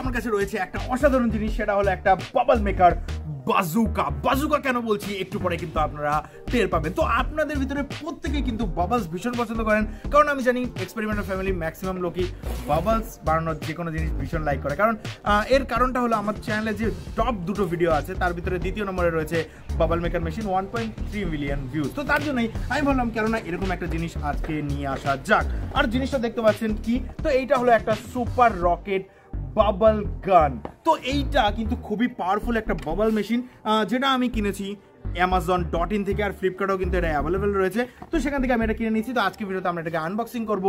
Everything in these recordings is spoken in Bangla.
আমার কাছে রয়েছে একটা অসাধারণ জিনিস, সেটা হলো একটা বাবল মেকার বাজুকা কেন বলছি একটু পরে কিন্তু আপনারা টের পাবেন। তো আপনাদের ভিতরে প্রত্যেকে কিন্তু বাবলস ভীষণ পছন্দ করেন, কারণ আমি জানি এক্সপেরিমেন্টাল ফ্যামিলি ম্যাক্সিমাম লোকই বাবলস বানানোর যে কোনো জিনিস ভীষণ লাইক করে। কারণ এর কারণটা হলো আমার চ্যানেলে যে টপ দুটো ভিডিও আছে তার ভিতরে দ্বিতীয় নম্বরে রয়েছে bubble maker machine, 1.3 million views. তো তার জন্যই আমি ভাবলাম কেননা এরকম একটা জিনিস আজকে নিয়ে আসা যাক। আর জিনিসটা দেখতে পাচ্ছেন কি, তো এইটা হলো একটা সুপার রকেট বাবল গান। তো এইটা কিন্তু খুবই পাওয়ারফুল একটা বাবল মেশিন, যেটা আমি কিনেছি amazon.in থেকে, আর ফ্লিপকার্টেও কিন্তু এটা অ্যাভেলেবেল রয়েছে। তো সেখান থেকে আমি এটা কিনে নিয়েছি। তো আজকে ভিডিওতে আমরা এটাকে আনবক্সিং করব,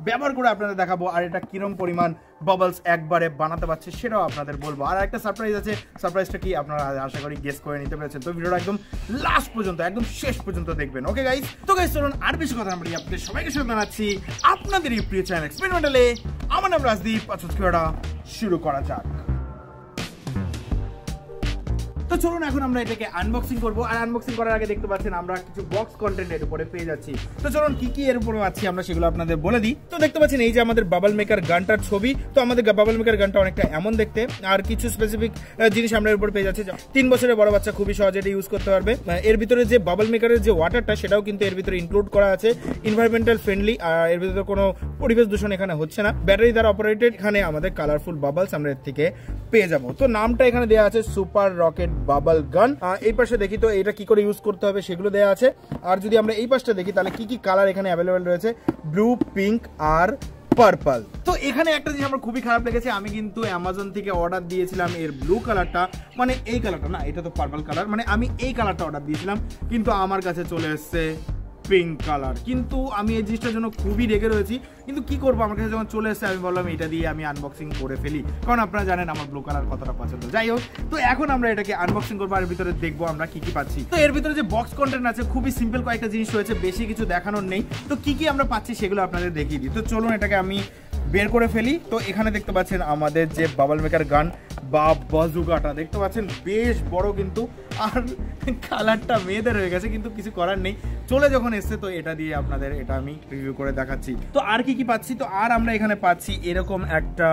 ব্যবহার করে আপনাদের দেখাবো, আর এটা কিরম পরিমাণ বাবলস একবারে বানাতে পারছে সেটাও আপনাদের বলবো। আর একটা সারপ্রাইজ আছে, সারপ্রাইজটা কি আপনারা আশা করি গেস করে নিতে পেরেছেন। তো ভিডিওটা একদম লাস্ট পর্যন্ত, একদম শেষ পর্যন্ত দেখবেন। ওকে গাইস, তো গাইস চলুন আর বেশি কথা না বলি, আপনাদের সবাইকে স্বাগত জানাচ্ছি আপনাদের এই প্রিয় চ্যানেল এক্সপেরিমেন্টালে। আমার নাম রাজদীপ, আজকে শুরু করা যাক। তো চলুন এখন আমরা এটাকে আনবক্সিং করবো। আর আনবক্সিং করার আগে দেখতে পাচ্ছেন আমরা কিছু বক্স কন্টেন্টের উপরে পেয়ে যাচ্ছি। তো চলুন কি কি এর উপরে পাচ্ছি আমরা সেগুলো আপনাদের বলে দিই। তো দেখতে পাচ্ছেন এই যে আমাদের বাবল মেকার গানটার ছবি। তো আমাদের বাবল মেকার গানটা অনেকটা এমন দেখতে, আর কিছু স্পেসিফিক জিনিস আমরা এর উপরে পেয়ে যাচ্ছি। 3 বছরের বড় বাচ্চা খুবই সহজে এটা ইউজ করতে পারবে। এর ভিতরে যে বাবল মেকারের যে ওয়াটারটা সেটাও কিন্তু এর ভিতরে ইনক্লুড করা আছে, এনভায়রনমেন্টাল ফ্রেন্ডলি, আর এর ভিতরে কোনো পরিবেশ দূষণ এখানে হচ্ছে না। ব্যাটারি দ্বারা অপারেটেড, এখানে আমাদের কালারফুল বাবলস আমরা এর থেকে পেয়ে যাবো। তো নামটা এখানে দেওয়া আছে সুপার রকেট বাবল গান। এই পাশে দেখি তো এটা কি করে ইউজ করতে হবে সেগুলো দেওয়া আছে। আর যদি আমরা এই পাশটা দেখি তাহলে কি কি কালার এখানে অ্যাভেলেবেল রয়েছে, ব্লু, পিঙ্ক আর পার্পল। তো এখানে একটা জিনিস আমার খুবই খারাপ লেগেছে, আমি কিন্তু অ্যামাজন থেকে অর্ডার দিয়েছিলাম এর ব্লু কালারটা, মানে এই কালারটা না, এটা তো পার্পল কালার, মানে আমি এই কালারটা অর্ডার দিয়েছিলাম, কিন্তু আমার কাছে চলে এসছে পিঙ্ক কালার। কিন্তু আমি এই জিনিসটার জন্য খুবই রেগে রয়েছি, কিন্তু কি করবো, আমার কাছে যখন চলে এসেছে আমি বললাম এটা দিয়ে আমি আনবক্সিং করে ফেলি, কারণ আপনারা জানেন আমার ব্লু কালার কতটা পছন্দ। যাই হোক, তো এখন আমরা এটাকে আনবক্সিং করবো, আর ভিতরে দেখবো আমরা কি কি পাচ্ছি। তো এর ভিতরে যে বক্স কন্টেন্ট আছে খুবই সিম্পল কয়েকটা জিনিস রয়েছে, বেশি কিছু দেখানোর নেই। তো কি কি আমরা পাচ্ছি সেগুলো আপনাদের দেখিয়ে দিই। তো চলুন এটাকে আমি বের করে ফেলি। তো এখানে দেখতে পাচ্ছেন আমাদের যে বাবল মেকার গান বা বাজুকাটা দেখতে পাচ্ছেন বেশ বড় কিন্তু, আর কালারটা মেয়েদের হয়ে গেছে, কিন্তু কিছু করার নেই, চলে যখন এসছে তো এটা দিয়ে আপনাদের এটা আমি রিভিউ করে দেখাচ্ছি। তো আর কি কি পাচ্ছি, তো আর আমরা এখানে পাচ্ছি এরকম একটা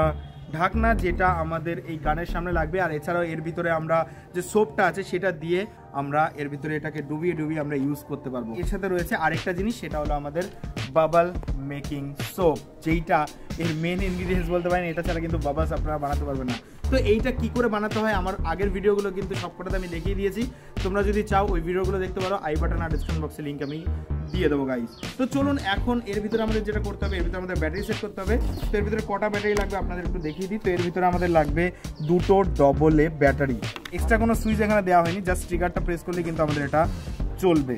ঢাকনা, যেটা আমাদের এই গানের সামনে লাগবে। আর এছাড়াও এর ভিতরে আমরা যে সোপটা আছে সেটা দিয়ে আমরা এর ভিতরে এটাকে ডুবিয়ে ডুবিয়ে আমরা ইউজ করতে পারবো। এর সাথে রয়েছে আরেকটা জিনিস, সেটা হলো আমাদের বাবল মেকিং সোপ, যেইটা এর মেন ইনগ্রিডিয়েন্টস বলতে পারেন। এটা ছাড়া কিন্তু বাবলস আপনারা বানাতে পারবেন না। তো এইটা কি করে বানাতে হয় আমার আগের ভিডিওগুলো কিন্তু সবকটাতে আমি দেখিয়ে দিয়েছি, তোমরা যদি চাও ওই ভিডিওগুলো দেখতে পারো, আই বাটন আর ডিসক্রিপশন বক্সে লিঙ্ক আমি দিয়ে দেবো গাইস। তো চলুন এখন এর ভিতরে আমাদের যেটা করতে হবে, এর ভিতরে আমাদের ব্যাটারি সেট করতে হবে। তো এর ভিতরে কটা ব্যাটারি লাগবে আপনাদের একটু দেখিয়ে দিই। তো এর ভিতরে আমাদের লাগবে দুটো ডবল এ ব্যাটারি, এক্সট্রা কোনো সুইচ এখানে দেওয়া হয়নি, জাস্ট ট্রিগারটা প্রেস করলে কিন্তু আমাদের এটা চলবে।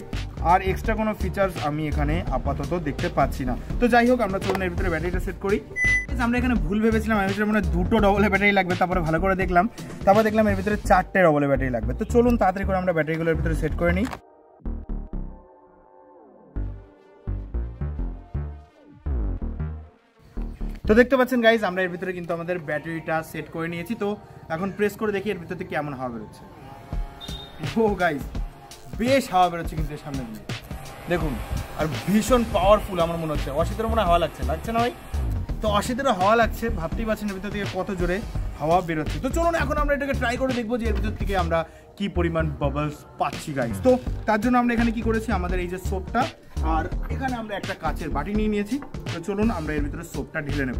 আর এক্সট্রা কোনো ফিচার্স আমি এখানে আপাতত দেখতে পাচ্ছি না। তো যাই হোক, আমরা চলুন এর ভিতরে ব্যাটারিটা সেট করি। আমরা এখানে ভুল ভেবেছিলাম, এর ভিতরে মানে দুটো ডবল ব্যাটারি লাগবে, তারপরে ভালো করে দেখলাম, তারপর দেখলাম এর ভিতরে 4টে ডবল ব্যাটারি লাগবে। তো চলুন তাড়াতাড়ি করে আমরা ব্যাটারিগুলোর ভিতরে সেট করে নিই। তো দেখতে পাচ্ছেন গাইজ, আমরা এর ভিতরে কিন্তু আমাদের ব্যাটারিটা সেট করে নিয়েছি। তো এখন প্রেস করে দেখি এর ভিতর থেকে কেমন হাওয়া বেরোচ্ছে। ও গাইজ, বেশ হাওয়া বেরোচ্ছে কিন্তু এর সামনে দিয়ে দেখুন, আর ভীষণ পাওয়ারফুল আমার মনে হচ্ছে। 80-এর মনে হাওয়া লাগছে না ভাই? তো 80-এর হাওয়া লাগছে, ভাবতেই পারছেন এর ভিতর থেকে কত জোরে হাওয়া বেরোচ্ছে। তো চলুন এখন আমরা এটাকে ট্রাই করে দেখবো যে এর ভিতর থেকে আমরা কি পরিমাণ বাবলস পাচ্ছি গাইজ। তো তার জন্য আমরা এখানে কি করেছি, আমাদের এই যে সোপটা, আর এখানে আমরা একটা কাচের বাটি নিয়ে নিয়েছি। তো চলুন আমরা এর ভিতরে সোপটা ঢেলে নেব।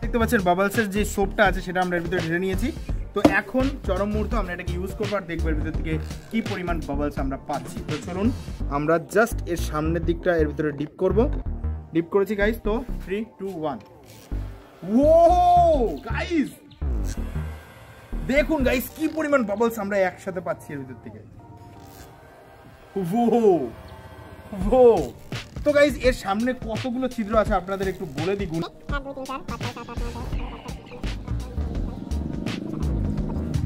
দেখতে পাচ্ছেন বাবলসের যে সোপটা আছে সেটা আমরা এর ভিতরে ঢেলে নিয়েছি। তো এখন চরম মুহূর্ত, আমরা এটাকে ইউজ করবো আর দেখবো এর ভিতর থেকে কি পরিমাণ বাবলস আমরা পাচ্ছি। তো চলুন আমরা জাস্ট এর সামনের দিকটা এর ভিতরে ডিপ করব। ডিপ করেছি গাইজ। তো 3, 2, 1। ও গাইজ দেখুন গাইজ কি পরিমাণ বাবলস আমরা একসাথে পাচ্ছি এর ভিতর থেকে। তো গাইজ এর সামনে কতগুলো ছিদ্র আছে আপনাদের একটু বলে দিই।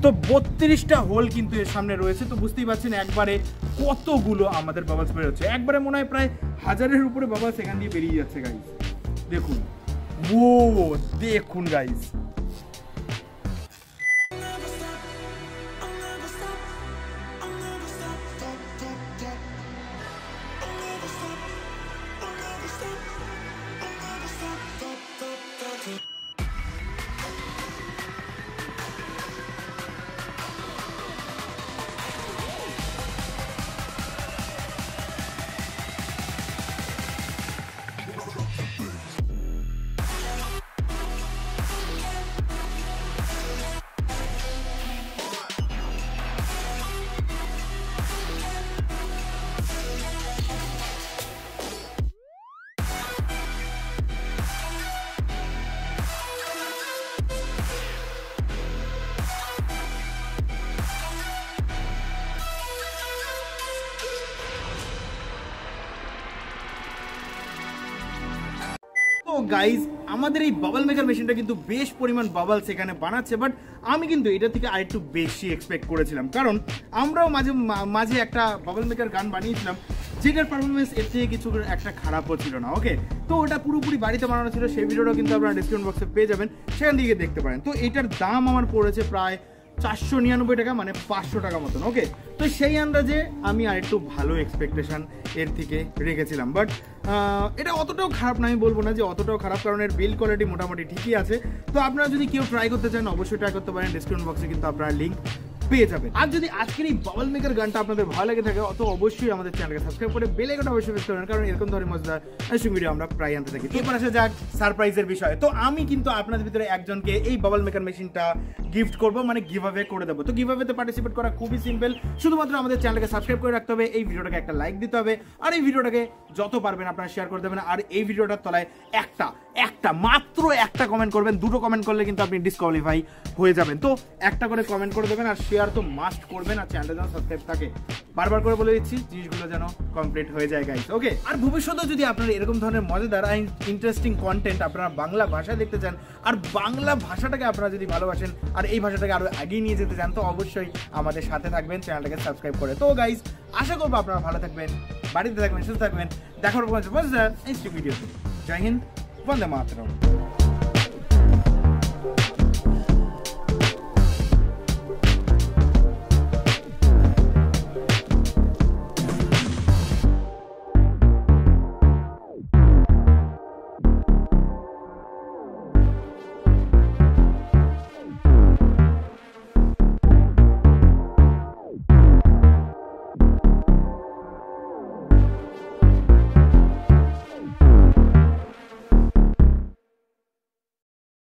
তো 32টা হোল কিন্তু এর সামনে রয়েছে। তো বুঝতেই পারছেন একবারে কতগুলো আমাদের বাবলস বেরোচ্ছে, একবারে মনে হয় প্রায় 1000-এর উপরে বাবলস এখান দিয়ে বেরিয়ে যাচ্ছে গাইজ। দেখুন, ও দেখুন গাইজ, গাইজ আমাদের এই বাবল মেকার মেশিনটা কিন্তু বেশ পরিমাণ বাবলস এখানে বানাচ্ছে, বাট আমি কিন্তু এটা থেকে আরেকটু বেশি এক্সপেক্ট করেছিলাম, কারণ আমরাও মাঝে একটা বাবল মেকার গান বানিয়েছিলাম যেটার পারফরমেন্স এর থেকে কিছু একটা খারাপও ছিল না। ওকে, তো ওটা পুরোপুরি বাড়িতে বানানো ছিল, সেই ভিডিওটা কিন্তু আপনারা ডিসক্রিপশন বক্সে পেয়ে যাবেন, সেখান থেকে দেখতে পারেন। তো এটার দাম আমার পড়েছে প্রায় 499 টাকা, মানে 500 টাকা মতন। ওকে, তো সেই আন্দাজে আমি আর একটু ভালো এক্সপেকটেশন এর থেকে রেখেছিলাম, বাট এটা অতটাও খারাপ না, আমি বলবো না যে অতটাও খারাপ, কারণ এর বিল্ড কোয়ালিটি মোটামুটি ঠিকই আছে। তো আপনারা যদি কেউ ট্রাই করতে চান অবশ্যই ট্রাই করতে পারেন, ডিসক্রিপশন বক্সে কিন্তু আপনারা লিঙ্ক পেয়ে যাবেন। আর যদি আজকের এই বাবল মেকার গানটা আপনাদের ভালো লাগে থাকে তো অবশ্যই আমাদের চ্যানেলকে সাবস্ক্রাইব করে বেল আইকনটা অবশ্যই প্রেস করবেন, কারণ এরকম ধরনের মজাদার ভিডিও আমরা প্রায় আনতে থাকি। এরপর আসা যাক সারপ্রাইজের বিষয়। তো আমি কিন্তু আপনাদের ভিতরে একজনকে এই বাবল মেকার মেশিনটা গিফট করব, মানে গিভ অ্যাওয়ে করে দেবো। তো গিভ অ্যাওয়েতে পার্টিসিপেট করা খুবই সিম্পল, শুধুমাত্র আমাদের চ্যানেলকে সাবস্ক্রাইব করে রাখতে হবে, এই ভিডিওটাকে একটা লাইক দিতে হবে, আর এই ভিডিওটাকে যত পারবেন আপনারা শেয়ার করে দেবেন। আর এই ভিডিওটার তলায় মাত্র একটা কমেন্ট করবেন, দুটো কমেন্ট করলে কিন্তু আপনি ডিসকোয়ালিফাই হয়ে যাবেন। তো একটা করে কমেন্ট করে দেবেন, আর শেয়ার তো মাস্ট করবেন, আর চ্যানেলটা যেন সাবস্ক্রাইব থাকে। বারবার করে বলে দিচ্ছি, জিনিসগুলো যেন কমপ্লিট হয়ে যায় গাইস। ওকে, আর ভবিষ্যতে যদি আপনারা এরকম ধরনের মজাদার আর ইন্টারেস্টিং কন্টেন্ট আপনারা বাংলা ভাষায় দেখতে চান, আর বাংলা ভাষাটাকে আপনারা যদি ভালোবাসেন আর এই ভাষাটাকে আরো এগিয়ে নিয়ে যেতে চান, তো অবশ্যই আমাদের সাথে থাকবেন, চ্যানেলটাকে সাবস্ক্রাইব করে। তো গাইস, আশা করবো আপনারা ভালো থাকবেন, বাড়িতে থাকবেন, সুস্থ থাকবেন। দেখার পর নেক্সট ভিডিওতে। জয় হিন্দ, বন্দে মাতরম।